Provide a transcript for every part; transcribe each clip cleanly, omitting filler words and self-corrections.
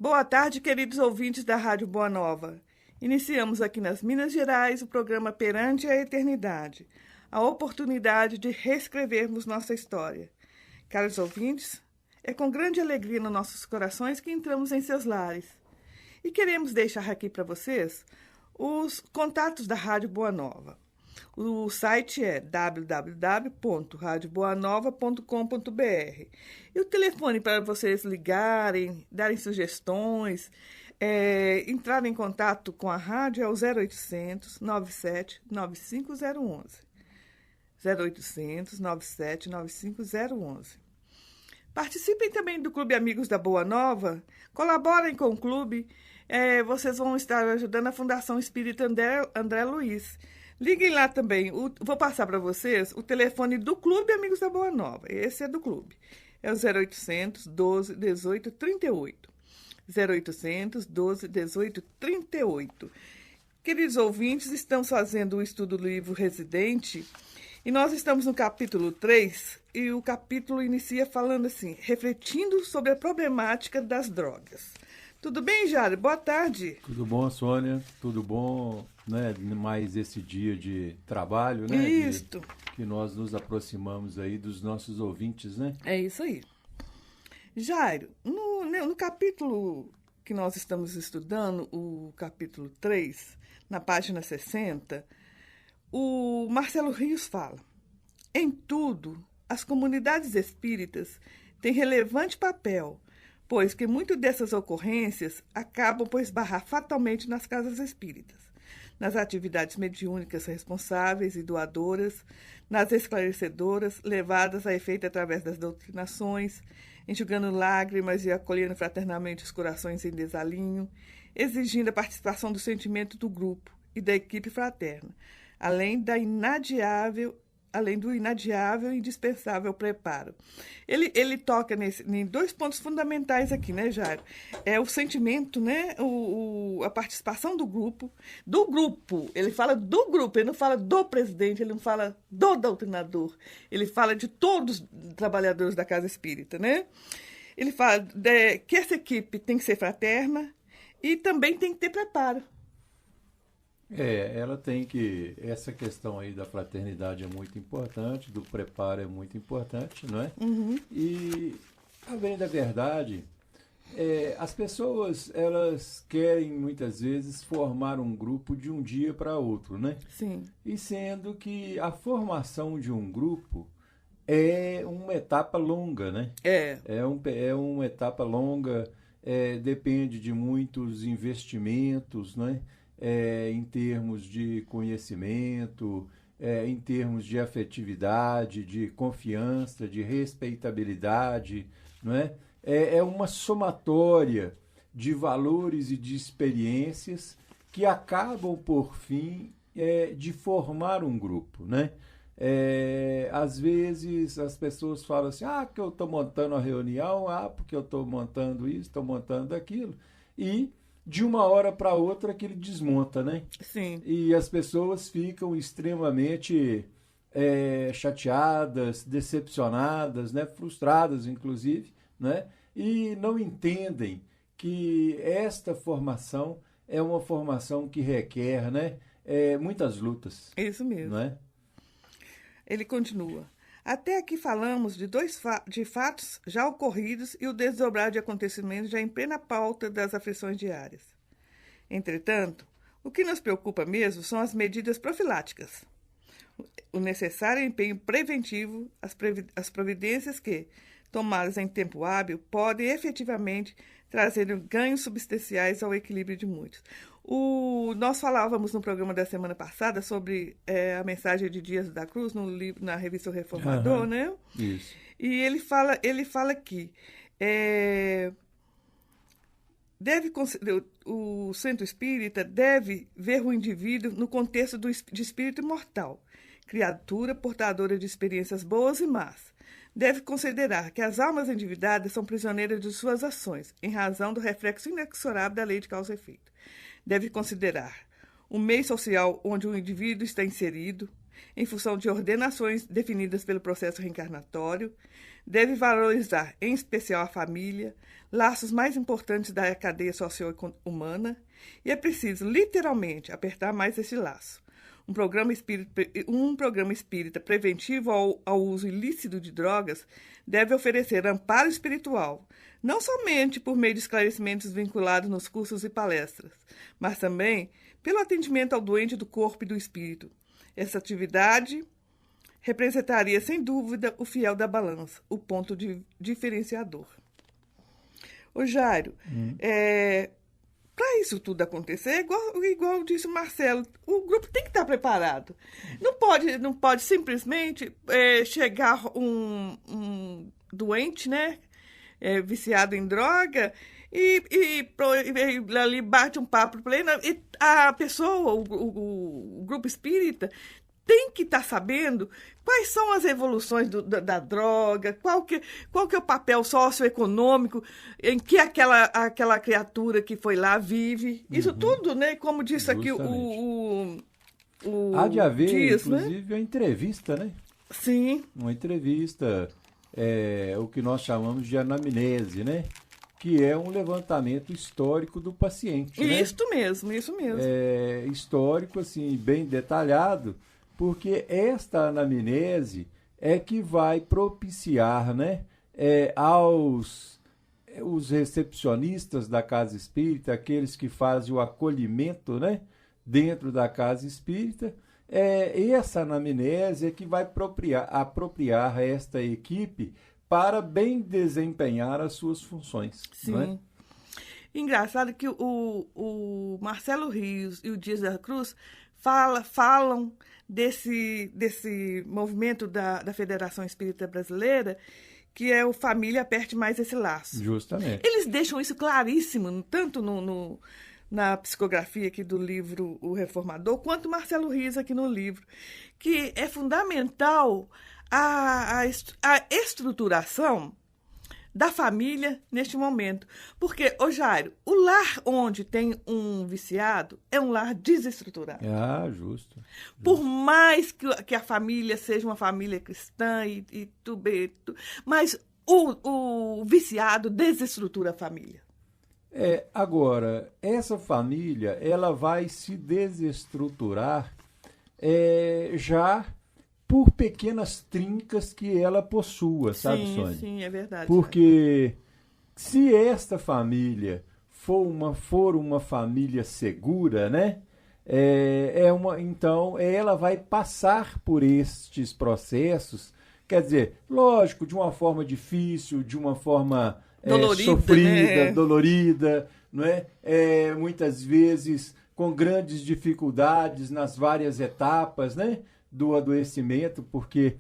Boa tarde, queridos ouvintes da Rádio Boa Nova. Iniciamos aqui nas Minas Gerais o programa Perante a Eternidade, a oportunidade de reescrevermos nossa história. Caros ouvintes, é com grande alegria nos nossos corações que entramos em seus lares. E queremos deixar aqui para vocês os contatos da Rádio Boa Nova. O site é www.radioboanova.com.br. E o telefone para vocês ligarem, darem sugestões, entrar em contato com a rádio é o 0800 97 95011. 0800 97 95011. Participem também do Clube Amigos da Boa Nova, colaborem com o clube, vocês vão estar ajudando a Fundação Espírita André Luiz. Liguem lá também, vou passar para vocês o telefone do Clube Amigos da Boa Nova, esse é do clube, é o 0800 12 18 38. 0800 12 18 38. Queridos ouvintes, estamos fazendo o estudo do livro Residente e nós estamos no capítulo 3 e o capítulo inicia falando assim, refletindo sobre a problemática das drogas. Tudo bem, Jário? Boa tarde. Tudo bom, Sônia? Tudo bom, né? Mais esse dia de trabalho, né? Isto. Que nós nos aproximamos aí dos nossos ouvintes, né? É isso aí. Jairo, no capítulo que nós estamos estudando, o capítulo 3, na página 60, o Marcelo Rios fala: em tudo, as comunidades espíritas têm relevante papel, pois que muitas dessas ocorrências acabam por esbarrar fatalmente nas casas espíritas, nas atividades mediúnicas responsáveis e doadoras, nas esclarecedoras, levadas a efeito através das doutrinações, enxugando lágrimas e acolhendo fraternalmente os corações em desalinho, exigindo a participação do sentimento do grupo e da equipe fraterna, além do inadiável e indispensável preparo. Ele toca em dois pontos fundamentais aqui, né, Jairo? É o sentimento, né? A participação do grupo. Do grupo. Ele fala do grupo, ele não fala do presidente, ele não fala do doutrinador. Ele fala de todos os trabalhadores da Casa Espírita, né? Ele fala que essa equipe tem que ser fraterna e também tem que ter preparo. Ela tem que... Essa questão aí da fraternidade é muito importante, do preparo é muito importante, não é? Uhum. E, além da verdade, as pessoas, elas querem, muitas vezes, formar um grupo de um dia para outro, né? Sim. E sendo que a formação de um grupo é uma etapa longa, né? É uma etapa longa, depende de muitos investimentos, né? Em termos de conhecimento, em termos de afetividade, de confiança, de respeitabilidade, não é? É uma somatória de valores e de experiências que acabam, por fim, de formar um grupo, né? Às vezes as pessoas falam assim, que eu estou montando a reunião, porque eu estou montando isso, estou montando aquilo, e de uma hora para outra aquilo desmonta, né? Sim. E as pessoas ficam extremamente chateadas, decepcionadas, né? Frustradas, inclusive, né? E não entendem que esta formação é uma formação que requer, né? Muitas lutas. Isso mesmo. Não é? Ele continua. Até aqui falamos de fatos já ocorridos e o desdobrar de acontecimentos já em plena pauta das aflições diárias. Entretanto, o que nos preocupa mesmo são as medidas profiláticas, o necessário empenho preventivo, as providências que, tomadas em tempo hábil, podem efetivamente trazer ganhos substanciais ao equilíbrio de muitos. Nós falávamos no programa da semana passada sobre a mensagem de Dias da Cruz, na revista O Reformador, né? Isso. E ele fala que o centro espírita deve ver o indivíduo no contexto de espírito imortal, criatura portadora de experiências boas e más. Deve considerar que as almas endividadas são prisioneiras de suas ações, em razão do reflexo inexorável da lei de causa e efeito. Deve considerar o meio social onde o indivíduo está inserido, em função de ordenações definidas pelo processo reencarnatório, deve valorizar, em especial, a família, laços mais importantes da cadeia socio-humana, e é preciso, literalmente, apertar mais esse laço. Um programa espírita preventivo ao uso ilícito de drogas deve oferecer amparo espiritual, não somente por meio de esclarecimentos vinculados nos cursos e palestras, mas também pelo atendimento ao doente do corpo e do espírito. Essa atividade representaria, sem dúvida, o fiel da balança, o ponto diferenciador. Ô Jairo, para isso tudo acontecer, igual disse o Marcelo, o grupo tem que estar preparado. Não pode simplesmente chegar um doente, né, viciado em droga, e ali bate um papo pleno, e a pessoa, o grupo espírita, tem que estar sabendo quais são as evoluções da droga, qual que é o papel socioeconômico em que aquela criatura que foi lá vive. Isso tudo, né? Como disse aqui há de haver, Dias, inclusive, né? uma entrevista, né? Sim. Uma entrevista, o que nós chamamos de anamnese, né? Que é um levantamento histórico do paciente. Isso mesmo. Histórico, assim, bem detalhado, porque esta anamnese é que vai propiciar, né, os recepcionistas da casa espírita, aqueles que fazem o acolhimento, né, dentro da casa espírita, essa anamnese é que vai apropriar esta equipe para bem desempenhar as suas funções. Sim. Não é? Engraçado que o Marcelo Rios e o Dias da Cruz falam desse movimento da Federação Espírita Brasileira, que é o Família Aperte Mais Esse Laço. Justamente. Eles deixam isso claríssimo, tanto na psicografia aqui do livro O Reformador, quanto Marcelo Rios aqui no livro, que é fundamental a estruturação da família neste momento. Porque, ô Jairo, o lar onde tem um viciado é um lar desestruturado. Justo. Por mais que a família seja uma família cristã e tudo, mas o viciado desestrutura a família. Agora, essa família, ela vai se desestruturar já por pequenas trincas que ela possua, sabe, Sônia? Sim, é verdade. Porque se esta família for uma família segura, né? Então ela vai passar por estes processos, quer dizer, lógico, de uma forma difícil, de uma forma sofrida, né? Dolorida, não é? Muitas vezes com grandes dificuldades nas várias etapas, né, do adoecimento, porque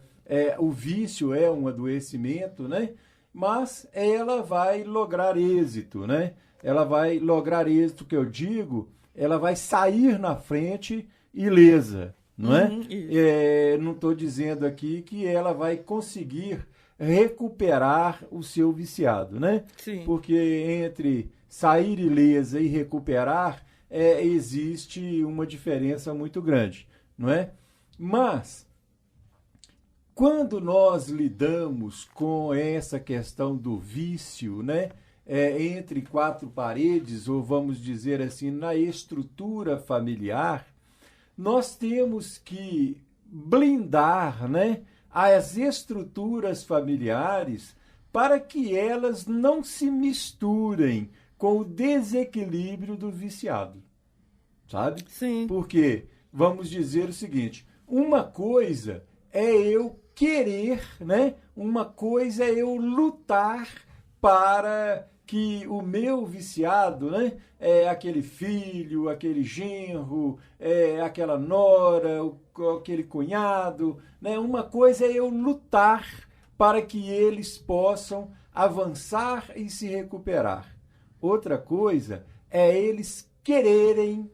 o vício é um adoecimento, né? Mas ela vai lograr êxito, né? Ela vai lograr êxito, que eu digo, ela vai sair na frente ilesa, não é? Não estou dizendo aqui que ela vai conseguir recuperar o seu viciado, né? Sim. Porque entre sair ilesa e recuperar existe uma diferença muito grande, não é? Mas quando nós lidamos com essa questão do vício, né, entre quatro paredes, ou vamos dizer assim, na estrutura familiar, nós temos que blindar, né, as estruturas familiares para que elas não se misturem com o desequilíbrio do viciado, sabe? Sim. Porque, vamos dizer o seguinte, uma coisa é eu querer, né? Uma coisa é eu lutar para que o meu viciado, né? Aquele filho, aquele genro, aquela nora, aquele cunhado, né? Uma coisa é eu lutar para que eles possam avançar e se recuperar. Outra coisa é eles quererem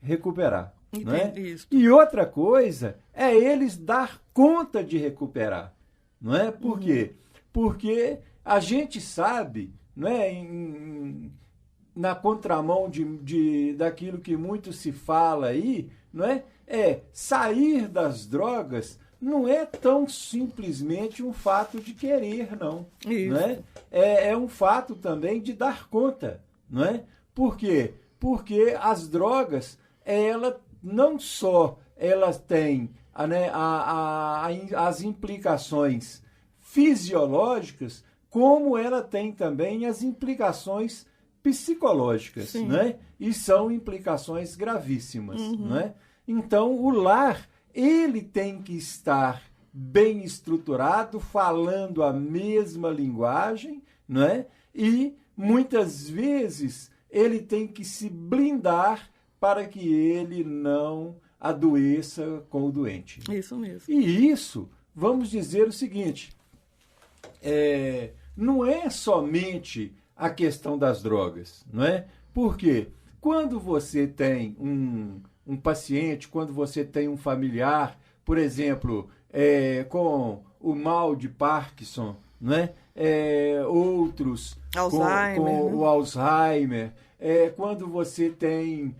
recuperar. Não é? E outra coisa é eles dar conta de recuperar. Não é? Por quê? Porque a gente sabe, não é? Na contramão daquilo que muito se fala aí, não é? Sair das drogas não é tão simplesmente um fato de querer, não. Isso. Não é? É um fato também de dar conta. Não é? Por quê? Porque as drogas, ela não só elas têm as implicações fisiológicas, como ela tem também as implicações psicológicas, né? E são implicações gravíssimas, né? Então, o lar, ele tem que estar bem estruturado, falando a mesma linguagem, né? E, muitas vezes, ele tem que se blindar para que ele não adoeça com o doente. Isso mesmo. E isso, vamos dizer o seguinte, não é somente a questão das drogas, não é? Porque quando você tem um paciente, quando você tem um familiar, por exemplo, com o mal de Parkinson, não é? Outros Alzheimer, com o Alzheimer, quando você tem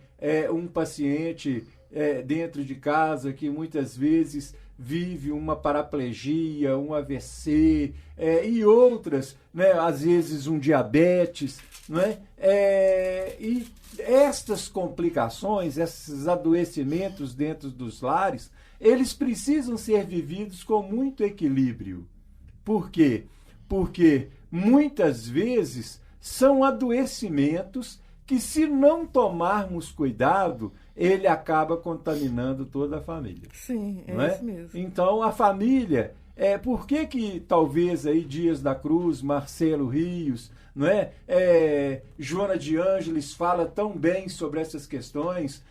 um paciente dentro de casa que muitas vezes vive uma paraplegia, um AVC e outras, né? Às vezes um diabetes, não é? E estas complicações, esses adoecimentos dentro dos lares, eles precisam ser vividos com muito equilíbrio. Por quê? Porque muitas vezes são adoecimentos que, se não tomarmos cuidado, ele acaba contaminando toda a família. Sim, não é isso mesmo. Então, a família... por que talvez aí Dias da Cruz, Marcelo Rios, não é? Joana de Ângeles fala tão bem sobre essas questões,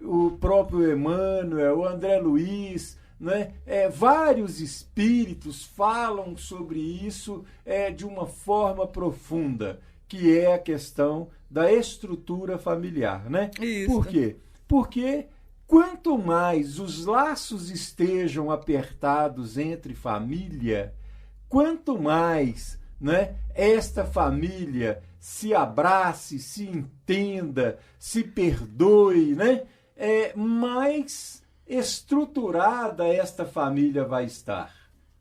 o próprio Emmanuel, o André Luiz, não é? Vários espíritos falam sobre isso de uma forma profunda, que é a questão da estrutura familiar, né? Isso. Por quê? Porque quanto mais os laços estejam apertados entre família, quanto mais, né, esta família se abrace, se entenda, se perdoe, né, mais estruturada esta família vai estar,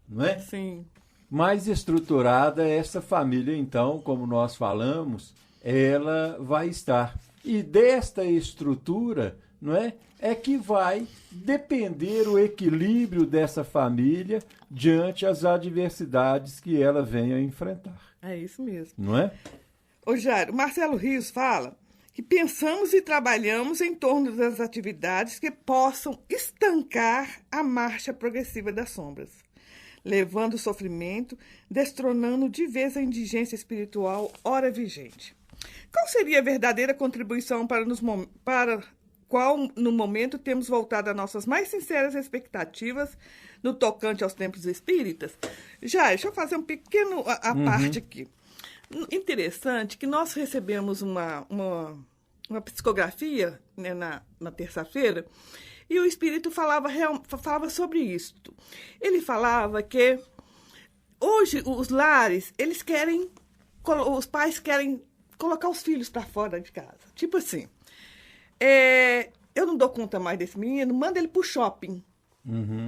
não é? Sim. Mais estruturada essa família, então, como nós falamos, ela vai estar. E desta estrutura, não é que vai depender o equilíbrio dessa família diante as adversidades que ela venha enfrentar. É isso mesmo. Não é? Ô, Jairo, Marcelo Rios fala que pensamos e trabalhamos em torno das atividades que possam estancar a marcha progressiva das sombras, levando o sofrimento, destronando de vez a indigência espiritual ora vigente. Qual seria a verdadeira contribuição para qual, no momento, temos voltado a nossas mais sinceras expectativas no tocante aos tempos espíritas? Já, deixa eu fazer um pequeno parte aqui. Interessante que nós recebemos uma psicografia, né, na terça-feira, e o espírito falava sobre isso. Ele falava que hoje os lares, os pais querem colocar os filhos para fora de casa. Tipo assim, eu não dou conta mais desse menino, manda ele pro shopping.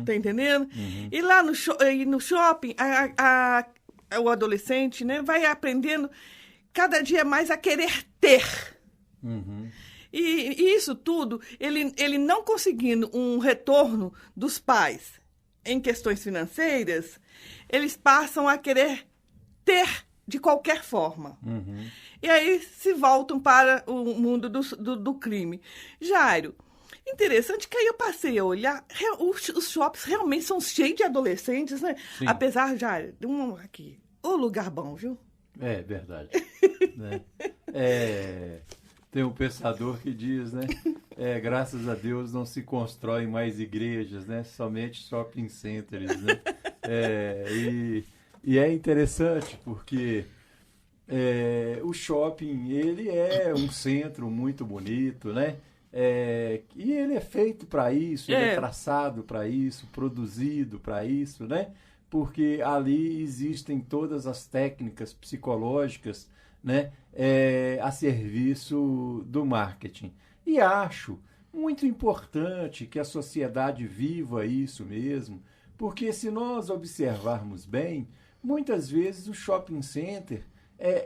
Tá entendendo? E lá no shopping, o adolescente, né, vai aprendendo cada dia mais a querer ter. E isso tudo, ele não conseguindo um retorno dos pais em questões financeiras, eles passam a querer ter de qualquer forma. E aí se voltam para o mundo do crime. Jairo, interessante que aí eu passei a olhar, os shoppings realmente são cheios de adolescentes, né? Sim. Apesar, Jairo, de aqui, lugar bom, viu? É verdade. Né? Tem um pensador que diz, né? Graças a Deus não se constroem mais igrejas, né? Somente shopping centers, né? E é interessante porque o shopping, ele é um centro muito bonito, né? E ele é feito para isso, ele é traçado para isso, produzido para isso, né? Porque ali existem todas as técnicas psicológicas, né? A serviço do marketing. E acho muito importante que a sociedade viva isso mesmo, porque se nós observarmos bem, muitas vezes o shopping center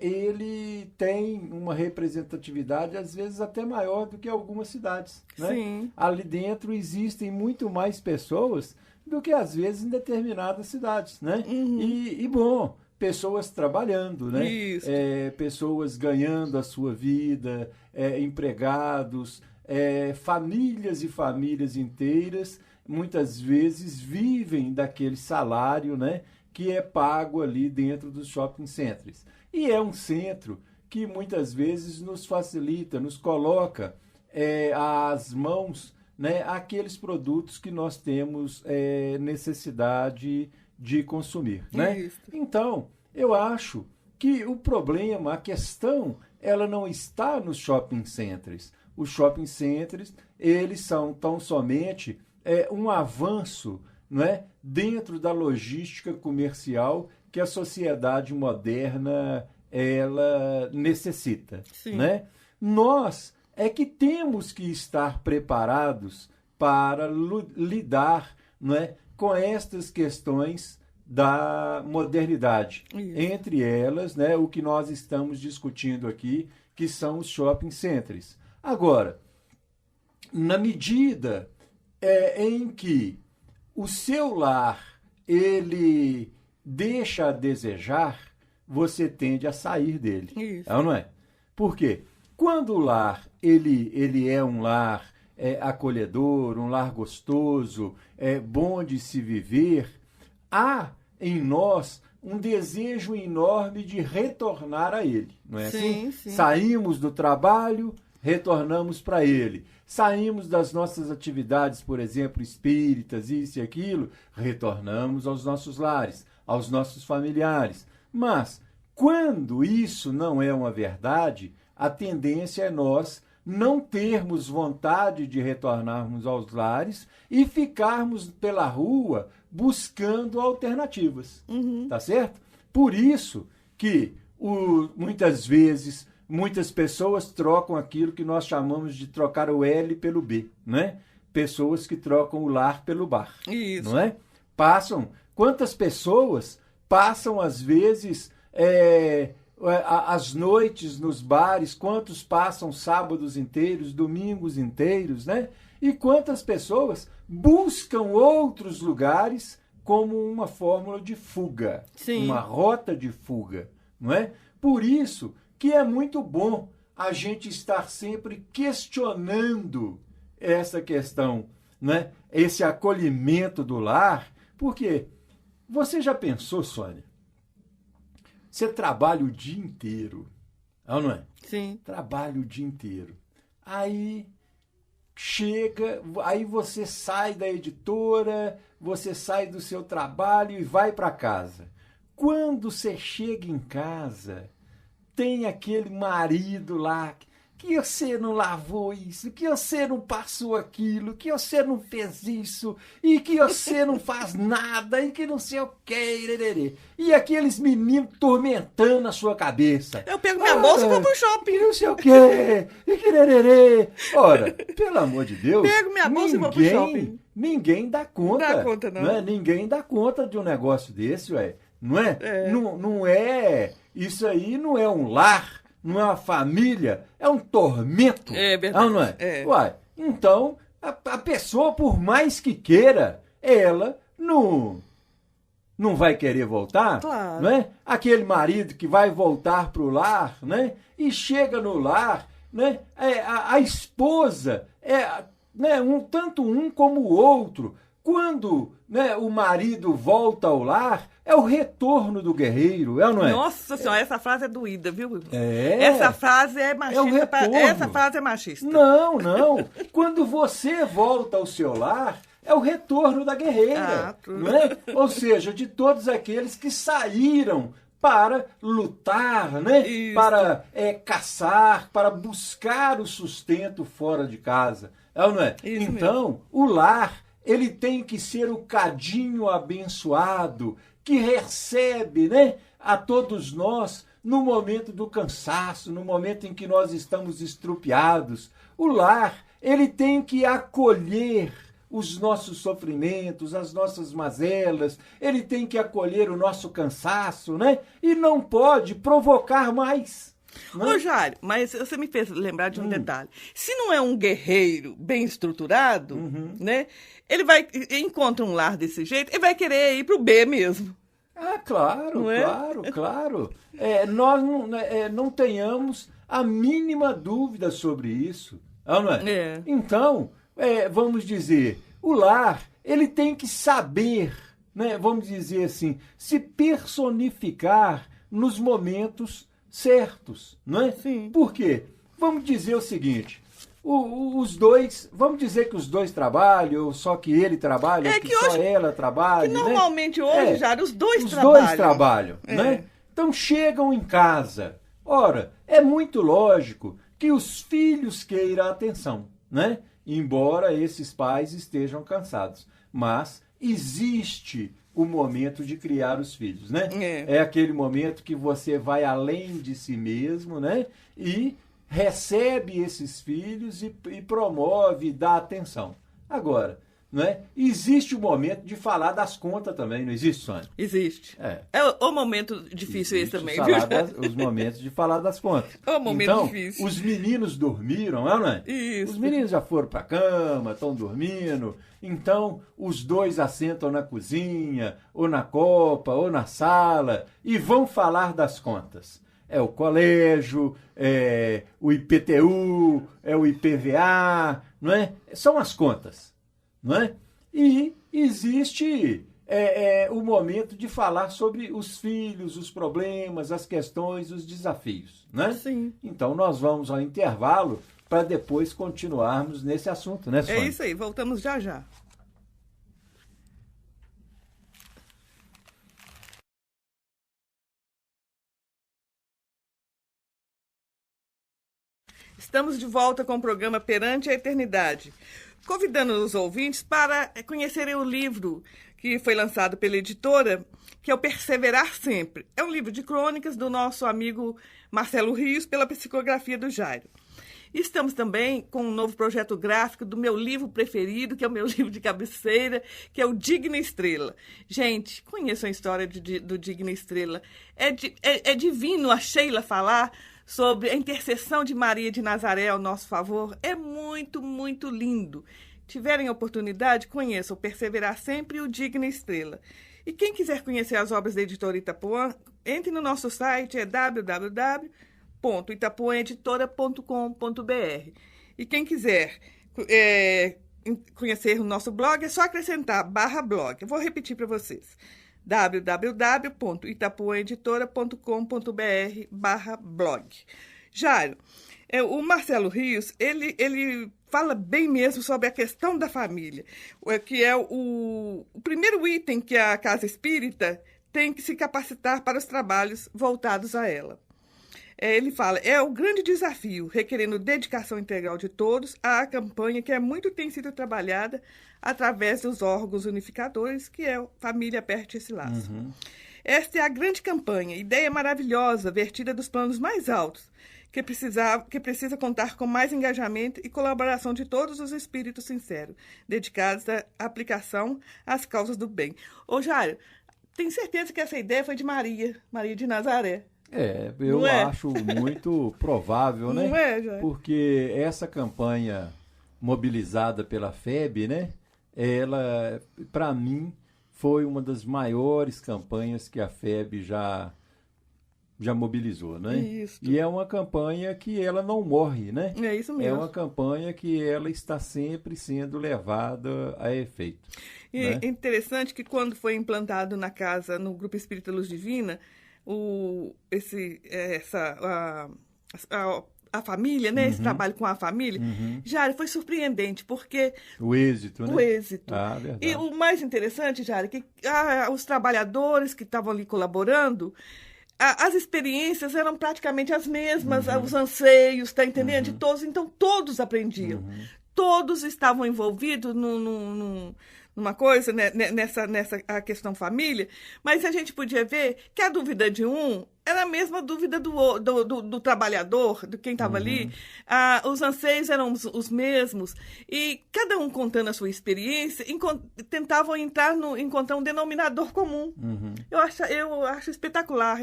ele tem uma representatividade, às vezes até maior do que algumas cidades. Né? Sim. Ali dentro existem muito mais pessoas do que, às vezes, em determinadas cidades. Né? Uhum. E bom, pessoas trabalhando, né? Pessoas ganhando a sua vida, empregados, famílias e famílias inteiras, muitas vezes vivem daquele salário, né, que é pago ali dentro dos shopping centers. E é um centro que muitas vezes nos facilita, nos coloca às mãos, né, aqueles produtos que nós temos necessidade de consumir. Né? Então, eu acho que o problema, a questão, ela não está nos shopping centers. Os shopping centers, eles são tão somente um avanço, não é, dentro da logística comercial que a sociedade moderna ela necessita. Né? Nós é que temos que estar preparados para lidar, não é, com estas questões da modernidade. Entre elas, né, o que nós estamos discutindo aqui, que são os shopping centers. Agora, na medida em que o seu lar ele deixa a desejar, você tende a sair dele. É ou não é? Por quê? Quando o lar ele é um lar acolhedor, um lar gostoso, bom de se viver, há em nós um desejo enorme de retornar a ele. Não é assim? Sim. Saímos do trabalho, retornamos para ele. Saímos das nossas atividades, por exemplo, espíritas, isso e aquilo, retornamos aos nossos lares, aos nossos familiares. Mas, quando isso não é uma verdade, a tendência é nós não termos vontade de retornarmos aos lares e ficarmos pela rua buscando alternativas. Tá certo? Por isso que, muitas vezes, muitas pessoas trocam aquilo que nós chamamos de trocar o L pelo B, né? Pessoas que trocam o lar pelo bar. Isso. Não é? Quantas pessoas passam, às vezes, as noites nos bares, quantos passam sábados inteiros, domingos inteiros, né? E quantas pessoas buscam outros lugares como uma fórmula de fuga, uma rota de fuga, não é? Por isso que é muito bom a gente estar sempre questionando essa questão, né? Esse acolhimento do lar, porque você já pensou, Sônia? Você trabalha o dia inteiro, não é? Sim. Trabalha o dia inteiro. Aí aí você sai da editora, você sai do seu trabalho e vai para casa. Quando você chega em casa, tem aquele marido lá que você não lavou isso, que você não passou aquilo, que você não fez isso, e que você não faz nada, e que não sei o que, e aqueles meninos tormentando a sua cabeça. Eu pego minha bolsa e vou pro shopping. Não sei o que, e que. Ora, pelo amor de Deus, pego minha bolsa e vou pro shopping. Ninguém dá conta. Não dá conta, não. Não é? Ninguém dá conta de um negócio desse, ué. Não é? Não é. Isso aí não é um lar. Não é uma família, é um tormento. É verdade. Não é? Uai, então, a pessoa, por mais que queira, ela não vai querer voltar. Claro. Não é? Aquele marido que vai voltar para o lar, né? E chega no lar, né? A esposa, né? Tanto um como o outro. Quando, né, o marido volta ao lar, é o retorno do guerreiro, não é? Nossa senhora, essa frase é doída, viu? Essa frase é machista. Essa frase é machista. Não. Quando você volta ao seu lar, é o retorno da guerreira. Não é? Ou seja, de todos aqueles que saíram para lutar, né? Para caçar, para buscar o sustento fora de casa. Não é? Então, o lar, ele tem que ser o cadinho abençoado que recebe, né, a todos nós no momento do cansaço, no momento em que nós estamos estrupiados. O lar Ele tem que acolher os nossos sofrimentos, as nossas mazelas, ele tem que acolher o nosso cansaço, né? E não pode provocar mais. Né? Ô, Jário, mas você me fez lembrar de um detalhe. Se não é um guerreiro bem estruturado, né? Ele encontra um lar desse jeito, ele vai querer ir pro B mesmo. Ah, claro, claro. Nós não tenhamos a mínima dúvida sobre isso. Não é? Então, vamos dizer, o lar, ele tem que saber, né, vamos dizer assim, se personificar nos momentos certos, não é? Sim. Por quê? Vamos dizer o seguinte, os dois, vamos dizer que os dois trabalham, ou só que ele trabalha, que só ela trabalha. Que normalmente hoje, já os dois trabalham. Né? Então chegam em casa. Ora, é muito lógico que os filhos queiram atenção, né? Embora esses pais estejam cansados. Mas existe o momento de criar os filhos, né? É aquele momento que você vai além de si mesmo, né? E recebe esses filhos e promove, dá atenção. Agora, né? Existe o momento de falar das contas também, não existe, Sônia? Existe. É o momento difícil esse também, viu? Os momentos de falar das contas. É o momento difícil. Os meninos dormiram, não é? Isso. Os meninos já foram para a cama, estão dormindo. Então, os dois assentam na cozinha, ou na copa, ou na sala, e vão falar das contas. É o colégio, é o IPTU, é o IPVA, não é? São as contas. Não é? E existe o momento de falar sobre os filhos, os problemas, as questões, os desafios. Né? Sim. Então, nós vamos ao intervalo para depois continuarmos nesse assunto, né, Sônia? É isso aí, voltamos já já. Estamos de volta com o programa Perante a Eternidade, convidando os ouvintes para conhecerem o livro que foi lançado pela editora, que é o Perseverar Sempre. É um livro de crônicas do nosso amigo Marcelo Rios, pela psicografia do Jairo. Estamos também com um novo projeto gráfico do meu livro preferido, que é o meu livro de cabeceira, que é o Digna Estrela. Gente, conheçam a história do Digna Estrela. É divino a Sheila falar sobre a intercessão de Maria de Nazaré ao nosso favor. É muito, muito lindo. Tiverem oportunidade, conheçam o Perseverar Sempre e o Digna Estrela. E quem quiser conhecer as obras da editora Itapuã, entre no nosso site, é www.itapuãeditora.com.br. E quem quiser conhecer o nosso blog, é só acrescentar /blog. Eu vou repetir para vocês. www.itapuãeditora.com.br/blog. Jairo, o Marcelo Rios, ele fala bem mesmo sobre a questão da família, que é o primeiro item que a Casa Espírita tem que se capacitar para os trabalhos voltados a ela. Ele fala, é o grande desafio, requerendo dedicação integral de todos, à campanha que tem sido trabalhada através dos órgãos unificadores, que é Família Aperte Esse Laço. Esta é a grande campanha, ideia maravilhosa, vertida dos planos mais altos, que precisa contar com mais engajamento e colaboração de todos os espíritos sinceros, dedicados à aplicação às causas do bem. Ô, Jário, tenho certeza que essa ideia foi de Maria de Nazaré. Eu acho muito provável, né? Não é, Jário? Porque essa campanha mobilizada pela FEB, né? Ela, para mim, foi uma das maiores campanhas que a FEB já mobilizou, né? Isso. E é uma campanha que ela não morre, né? É isso mesmo. É uma campanha que ela está sempre sendo levada a efeito. E é interessante que quando foi implantado na casa, no Grupo Espírita Luz Divina, a família, né? Esse trabalho com a família, Jário, foi surpreendente, porque... O êxito, né? O êxito. Verdade. E o mais interessante, Jário, que os trabalhadores que estavam ali colaborando, as experiências eram praticamente as mesmas, os anseios, tá entendendo? De todos, então todos aprendiam. Todos estavam envolvidos numa coisa, né, nessa a questão família, mas a gente podia ver que a dúvida de um era a mesma dúvida do trabalhador, de quem estava ali. Os anseios eram os mesmos. E cada um contando a sua experiência, tentavam encontrar um denominador comum. Eu acho espetacular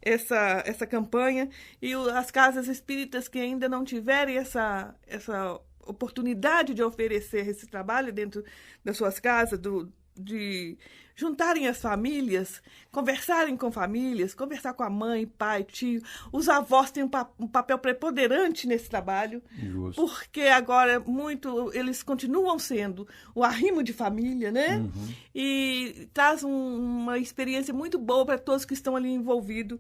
essa campanha. E as casas espíritas que ainda não tiverem essa oportunidade de oferecer esse trabalho dentro das suas casas, de juntarem as famílias, conversarem com famílias, conversar com a mãe, pai, tio. Os avós têm um papel preponderante nesse trabalho, Justo. Porque agora eles continuam sendo o arrimo de família, né? E traz uma experiência muito boa para todos que estão ali envolvidos.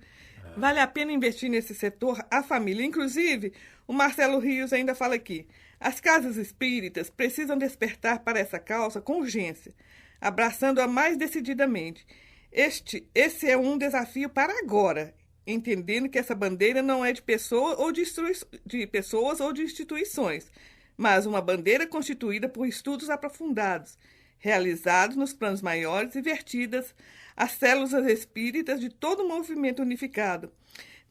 Vale a pena investir nesse setor, a família. Inclusive, o Marcelo Rios ainda fala aqui, as casas espíritas precisam despertar para essa causa com urgência, abraçando-a mais decididamente. Esse é um desafio para agora, entendendo que essa bandeira não é de pessoas ou de instituições, mas uma bandeira constituída por estudos aprofundados, realizados nos planos maiores e vertidas às células espíritas de todo o movimento unificado.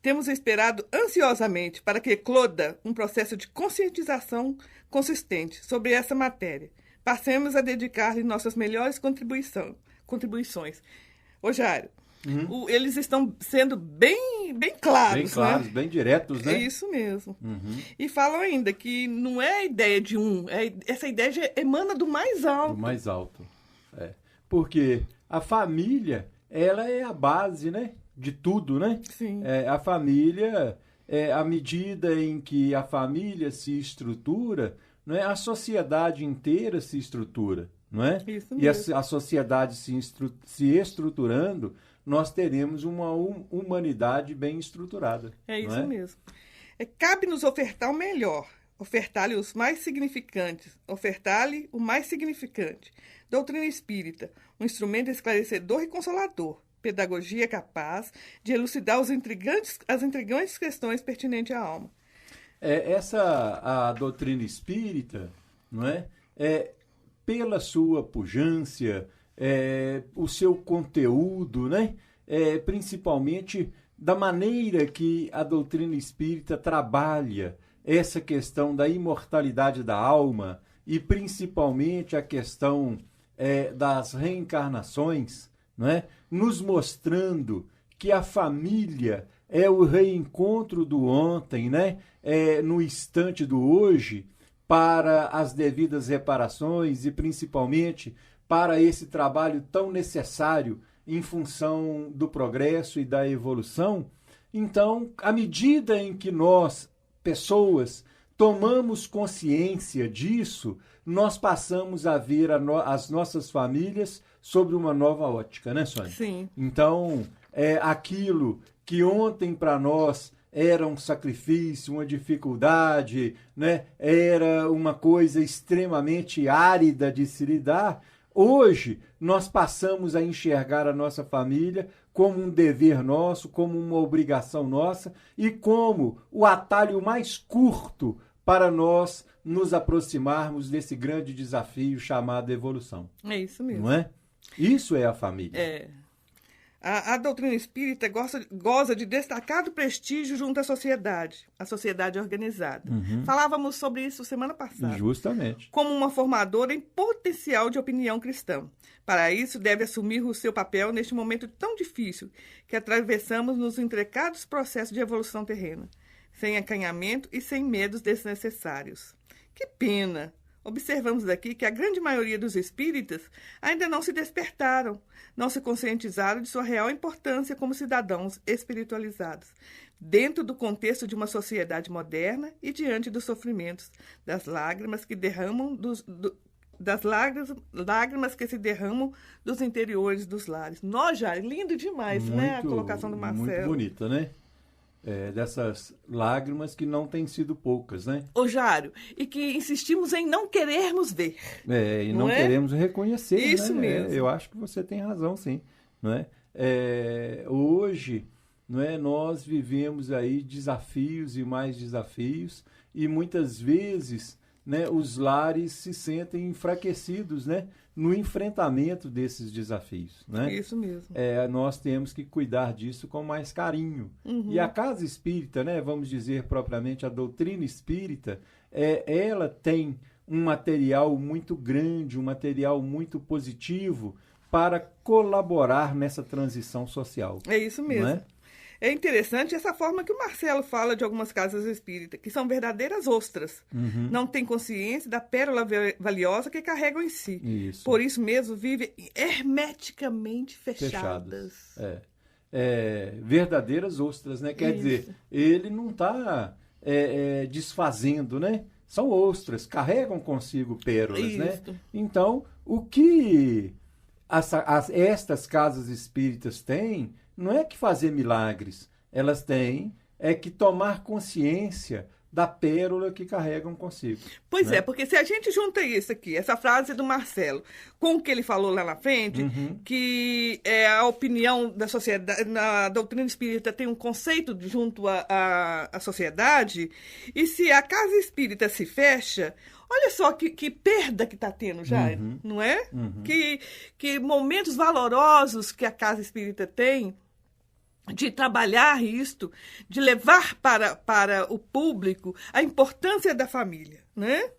Temos esperado ansiosamente para que ecloda um processo de conscientização consistente sobre essa matéria. Passemos a dedicar-lhe nossas melhores contribuições. Ô, Jário, eles estão sendo bem claros. Bem claros, né? Bem diretos, né? É isso mesmo. E falam ainda que não é a ideia de essa ideia já emana do mais alto. Do mais alto. Porque a família, ela é a base, né? De tudo, né? Sim. A família, à medida em que a família se estrutura, não é? A sociedade inteira se estrutura, não é? Isso e mesmo. a sociedade se estruturando, nós teremos uma humanidade bem estruturada. É isso mesmo. Cabe-nos ofertar o melhor, ofertar-lhe o mais significante. Doutrina espírita, um instrumento esclarecedor e consolador. Pedagogia capaz de elucidar as intrigantes questões pertinentes à alma. A doutrina espírita, não é? Pela sua pujança, o seu conteúdo, né? Principalmente da maneira que a doutrina espírita trabalha essa questão da imortalidade da alma e principalmente a questão das reencarnações, não é? Nos mostrando que a família é o reencontro do ontem, né? No instante do hoje, para as devidas reparações e principalmente para esse trabalho tão necessário em função do progresso e da evolução. Então, à medida em que nós, pessoas, tomamos consciência disso, nós passamos a ver as nossas famílias sobre uma nova ótica, né, Sônia? Sim. Então, aquilo que ontem para nós era um sacrifício, uma dificuldade, né? Era uma coisa extremamente árida de se lidar, hoje nós passamos a enxergar a nossa família como um dever nosso, como uma obrigação nossa e como o atalho mais curto para nós nos aproximarmos desse grande desafio chamado evolução. É isso mesmo. Não é? Isso é a família. A doutrina espírita goza de destacado prestígio junto à sociedade organizada. Falávamos sobre isso semana passada. Justamente. Como uma formadora em potencial de opinião cristã. Para isso, deve assumir o seu papel neste momento tão difícil que atravessamos nos intricados processos de evolução terrena, sem acanhamento e sem medos desnecessários. Que pena! Observamos aqui que a grande maioria dos espíritas ainda não se despertaram, não se conscientizaram de sua real importância como cidadãos espiritualizados, dentro do contexto de uma sociedade moderna e diante dos sofrimentos, das lágrimas que se derramam dos interiores dos lares. Já lindo demais, muito, né? A colocação do Marcelo. Muito bonita, né? Dessas lágrimas que não têm sido poucas, né? Ô, Jário, e que insistimos em não querermos ver. E não queremos reconhecer, isso, né? mesmo. Eu acho que você tem razão, sim. Não é? Hoje, não é? Nós vivemos aí desafios e mais desafios e muitas vezes né, os lares se sentem enfraquecidos, né, no enfrentamento desses desafios. Né? Isso mesmo. Nós temos que cuidar disso com mais carinho. E a casa espírita, né, vamos dizer propriamente a doutrina espírita, ela tem um material muito grande, um material muito positivo para colaborar nessa transição social. É isso mesmo. É interessante essa forma que o Marcelo fala de algumas casas espíritas, que são verdadeiras ostras. Não têm consciência da pérola valiosa que carregam em si. Isso. Por isso mesmo vivem hermeticamente fechadas. Verdadeiras ostras, né? Quer dizer, ele não está desfazendo, né? São ostras, carregam consigo pérolas, né? Então, o que estas casas espíritas têm não é que fazer milagres, elas têm que tomar consciência da pérola que carregam consigo. Pois né? Porque se a gente junta isso aqui, essa frase do Marcelo, com o que ele falou lá na frente, que a opinião da sociedade, na doutrina espírita tem um conceito junto à sociedade, e se a casa espírita se fecha, olha só que perda que está tendo, Jairo, não é? Que momentos valorosos que a casa espírita tem de trabalhar isto, de levar para o público a importância da família, né?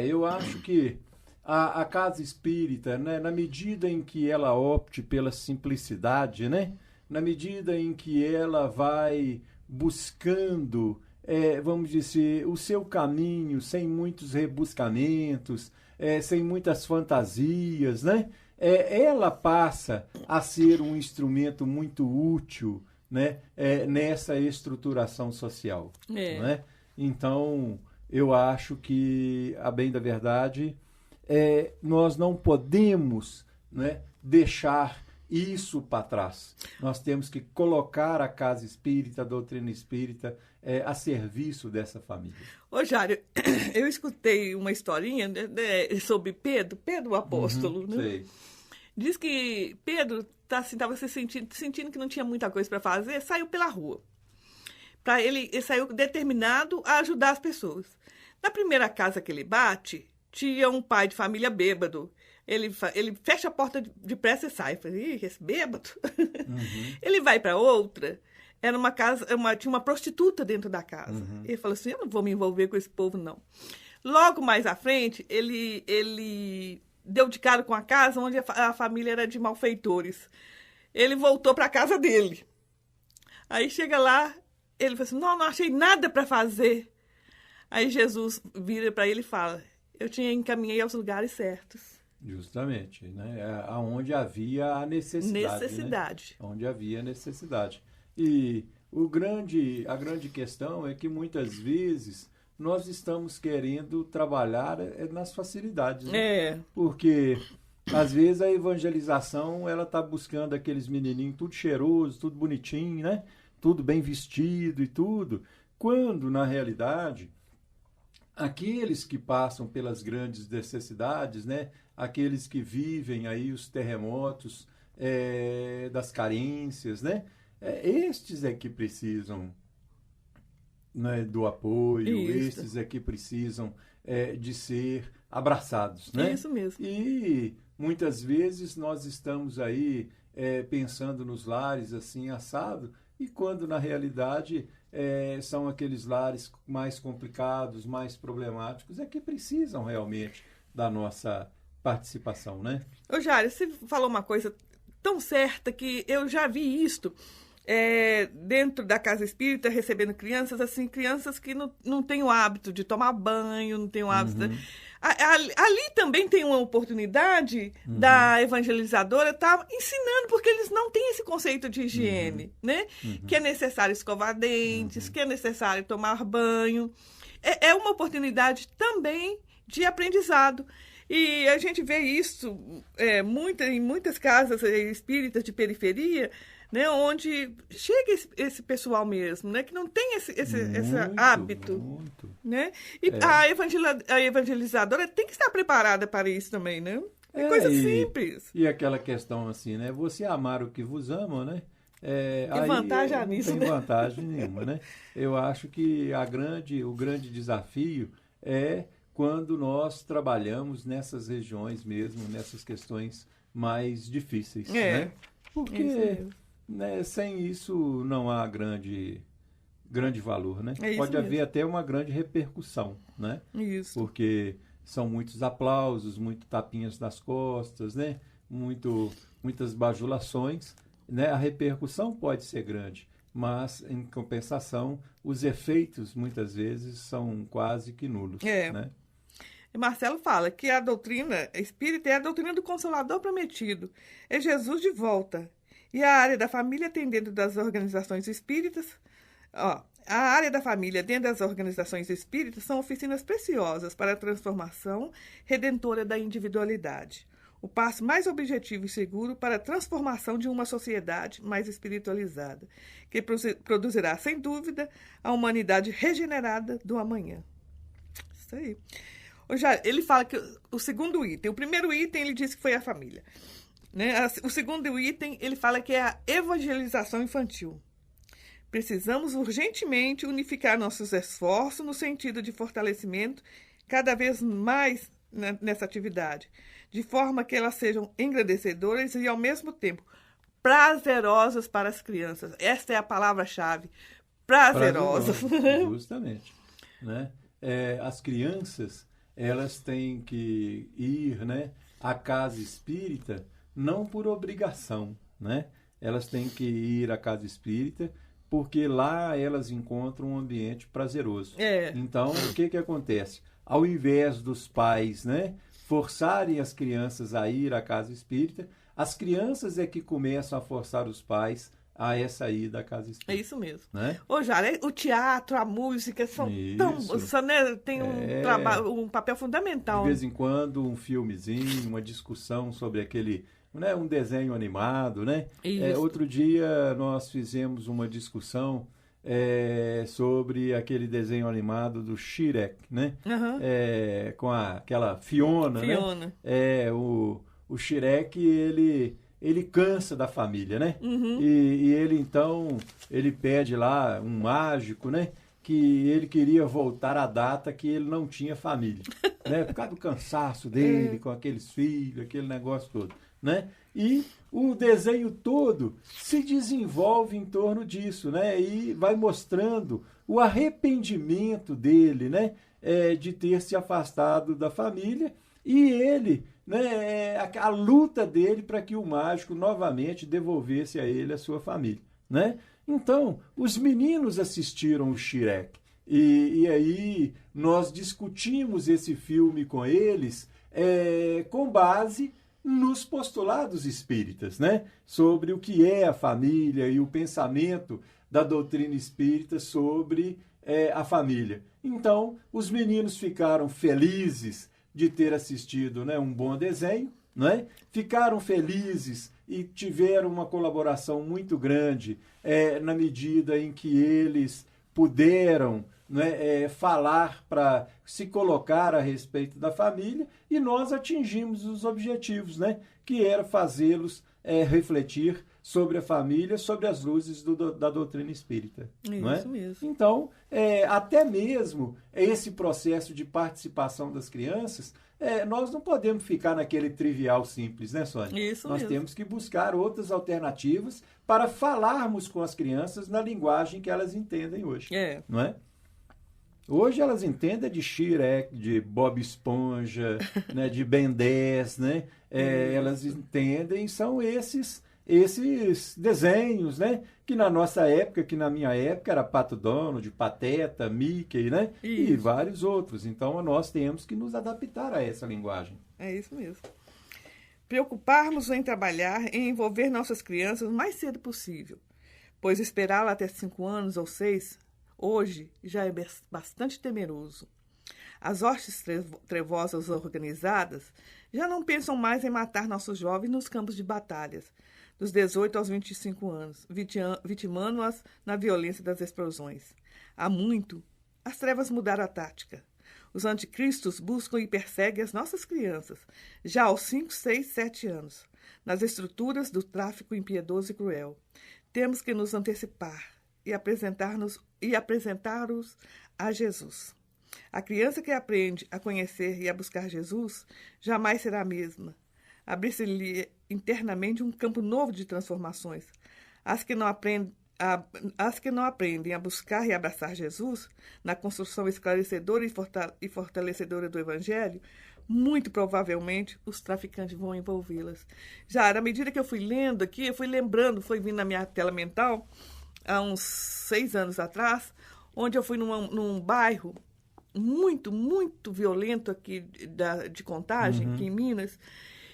Eu acho que a casa espírita, né, na medida em que ela opte pela simplicidade, né, na medida em que ela vai buscando, vamos dizer, o seu caminho sem muitos rebuscamentos, sem muitas fantasias, né, ela passa a ser um instrumento muito útil, né, nessa estruturação social. Né? Então, eu acho que, a bem da verdade, nós não podemos, né, deixar isso para trás. Nós temos que colocar a casa espírita, a doutrina espírita, a serviço dessa família. Ô, Jário, eu escutei uma historinha sobre Pedro o apóstolo, né? Sei. Diz que Pedro estava se sentindo que não tinha muita coisa para fazer, saiu pela rua. Ele saiu determinado a ajudar as pessoas. Na primeira casa que ele bate, tinha um pai de família bêbado. Ele fecha a porta depressa e sai. Fala, esse bêbado. Ele vai para outra. Era uma casa, tinha uma prostituta dentro da casa. Ele falou assim, eu não vou me envolver com esse povo, não. Logo mais à frente, ele deu de cara com a casa onde a família era de malfeitores. Ele voltou para a casa dele. Aí chega lá, ele fala assim, não achei nada para fazer. Aí Jesus vira para ele e fala, eu te encaminhei aos lugares certos. Justamente, né? Onde havia a necessidade. Né? Onde havia necessidade. E a grande questão é que muitas vezes nós estamos querendo trabalhar nas facilidades. Né? Porque, às vezes, a evangelização ela está buscando aqueles menininhos tudo cheiroso, tudo bonitinho, né? Tudo bem vestido e tudo, quando, na realidade, aqueles que passam pelas grandes necessidades, né? Aqueles que vivem aí os terremotos das carências, né? Estes é que precisam, né, do apoio, estes é que precisam de ser abraçados, né? Isso mesmo. E muitas vezes nós estamos aí pensando nos lares assim assado, e quando na realidade são aqueles lares mais complicados, mais problemáticos, que precisam realmente da nossa participação, né? Ô, Jário, você falou uma coisa tão certa que eu já vi isto dentro da casa espírita, recebendo crianças, assim, crianças que não têm o hábito de tomar banho, não têm o hábito... Ali também tem uma oportunidade da evangelizadora estar ensinando, porque eles não têm esse conceito de higiene, né? Que é necessário escovar dentes, que é necessário tomar banho. É uma oportunidade também de aprendizado. E a gente vê isso em muitas casas espíritas de periferia, né, onde chega esse pessoal mesmo, né, que não tem esse hábito. Muito. Né? E a evangelizadora tem que estar preparada para isso também, né? É coisa simples. E aquela questão assim, né? Você amar o que vos ama, né? Tem vantagem nisso, não tem vantagem nenhuma, né? Eu acho que o grande desafio é quando nós trabalhamos nessas regiões mesmo, nessas questões mais difíceis, né? Porque né, sem isso não há grande valor, né? Pode haver até uma grande repercussão, né? Isso. Porque são muitos aplausos, muito tapinhas nas costas, né? Muitas bajulações, né? A repercussão pode ser grande, mas, em compensação, os efeitos, muitas vezes, são quase que nulos, né? E Marcelo fala que a doutrina espírita é a doutrina do Consolador prometido. É Jesus de volta. E a área da família tem dentro das organizações espíritas... a área da família dentro das organizações espíritas são oficinas preciosas para a transformação redentora da individualidade. O passo mais objetivo e seguro para a transformação de uma sociedade mais espiritualizada, que produzirá, sem dúvida, a humanidade regenerada do amanhã. Isso aí. Ele fala que o segundo item, o primeiro item ele diz que foi a família, né? O segundo item ele fala que é a evangelização infantil. Precisamos urgentemente unificar nossos esforços no sentido de fortalecimento cada vez mais nessa atividade, de forma que elas sejam engrandecedoras e, ao mesmo tempo, prazerosas para as crianças. Esta é a palavra-chave, prazerosas. Justamente. Né? As crianças, elas têm que ir, né, à casa espírita não por obrigação, né? Elas têm que ir à casa espírita porque lá elas encontram um ambiente prazeroso. Então, o que acontece? Ao invés dos pais, né, forçarem as crianças a ir à casa espírita, as crianças é que começam a forçar os pais a essa ida à casa espírita. É isso mesmo. Né? O teatro, a música são tem um papel fundamental. De vez em quando, um filmezinho, uma discussão sobre aquele... Né, um desenho animado, né? Outro dia nós fizemos uma discussão sobre aquele desenho animado do Shrek, né? Com aquela Fiona, né? O Shrek, ele cansa da família, né? E ele, então, ele pede lá um mágico, né? Que ele queria voltar à data que ele não tinha família, né? Por causa do cansaço dele, com aqueles filhos, aquele negócio todo. Né? E o desenho todo se desenvolve em torno disso, né? E vai mostrando o arrependimento dele, né? De ter se afastado da família e ele, né? A luta dele para que o mágico novamente devolvesse a ele a sua família, né? Então, os meninos assistiram o Shrek e aí nós discutimos esse filme com eles com base nos postulados espíritas, né? Sobre o que é a família e o pensamento da doutrina espírita sobre a família. Então, os meninos ficaram felizes de ter assistido, né, um bom desenho, né? Ficaram felizes e tiveram uma colaboração muito grande na medida em que eles puderam, né, falar para se colocar a respeito da família e nós atingimos os objetivos, né, que era fazê-los refletir sobre a família, sobre as luzes da doutrina espírita. Isso não é? mesmo. Então, até mesmo esse processo de participação das crianças, nós não podemos ficar naquele trivial simples, né, Sônia? Isso nós mesmo. temos que buscar outras alternativas para falarmos com as crianças na linguagem que elas entendem hoje. Não é? Hoje elas entendem de Shrek, de Bob Esponja, né, de Ben 10, né? Elas entendem, são esses desenhos, né? Que na nossa época, que na minha época era Pato Donald, Pateta, Mickey, né? Isso. E vários outros. Então nós temos que nos adaptar a essa linguagem. É isso mesmo. Preocuparmos em trabalhar em envolver nossas crianças o mais cedo possível, pois esperá-la até 5 anos ou 6, hoje, já é bastante temeroso. As hostes trevosas organizadas já não pensam mais em matar nossos jovens nos campos de batalhas, dos 18 aos 25 anos, vitimando-as na violência das explosões. Há muito, as trevas mudaram a tática. Os anticristos buscam e perseguem as nossas crianças, já aos 5, 6, 7 anos, nas estruturas do tráfico impiedoso e cruel. Temos que nos antecipar e apresentar-os a Jesus. A criança que aprende a conhecer e a buscar Jesus jamais será a mesma. Abrir-se-lhe internamente um campo novo de transformações. As que não aprendem a buscar e abraçar Jesus na construção esclarecedora e fortalecedora do Evangelho, muito provavelmente os traficantes vão envolvê-las. Já, à medida que eu fui lendo aqui, eu fui lembrando, foi vindo na minha tela mental, há uns 6 anos atrás, onde eu fui num bairro muito, muito violento aqui de Contagem, aqui em Minas,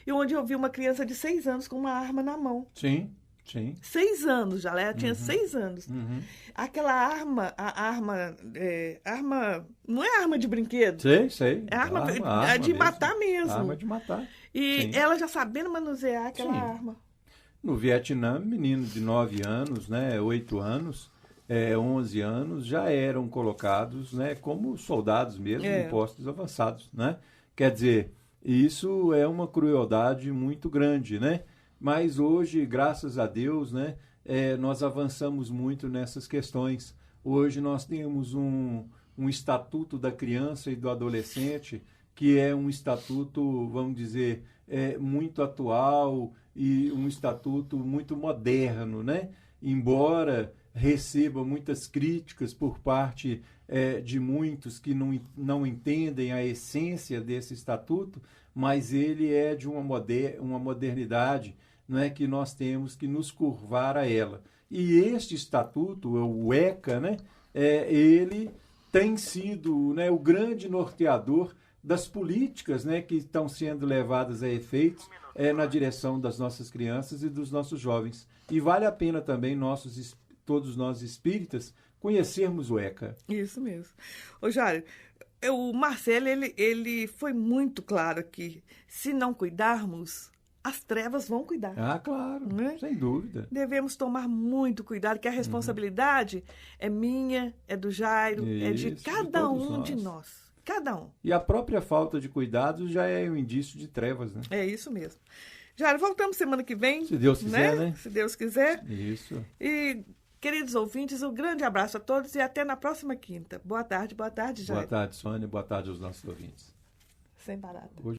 e onde eu vi uma criança de 6 anos com uma arma na mão. Sim. Sim. 6 anos já, ela tinha 6 anos. Aquela arma, arma, não é arma de brinquedo. Sei. É arma de matar mesmo. Arma de matar. E sim, ela já sabendo manusear aquela arma. No Vietnã, menino de 9 anos, né, 8 anos, 11 anos, já eram colocados, né, como soldados mesmo, em postos avançados, né? Quer dizer, isso é uma crueldade muito grande, né? Mas hoje, graças a Deus, né, nós avançamos muito nessas questões. Hoje nós temos um estatuto da criança e do adolescente, que é um estatuto, vamos dizer, muito atual e um estatuto muito moderno, né? Embora receba muitas críticas por parte de muitos que não entendem a essência desse estatuto, mas ele é de uma modernidade, não é, que nós temos que nos curvar a ela. E este estatuto, o ECA, né, ele tem sido, né, o grande norteador das políticas, né, que estão sendo levadas a efeitos na direção das nossas crianças e dos nossos jovens. E vale a pena também todos nós espíritas conhecermos o ECA. Isso mesmo. Ô, Jário, o Marcelo, ele foi muito claro aqui. Se não cuidarmos, as trevas vão cuidar. Ah, claro, né? Sem dúvida. Devemos tomar muito cuidado, que a responsabilidade é minha, é do Jairo, é de cada um de nós. Cada um. E a própria falta de cuidado já é um indício de trevas, né? É isso mesmo. Jairo, voltamos semana que vem. Se Deus quiser, né? Se Deus quiser. Isso. E, queridos ouvintes, um grande abraço a todos e até na próxima quinta. Boa tarde, Jairo. Boa tarde, Sônia. Boa tarde aos nossos ouvintes. Sem parada. Hoje...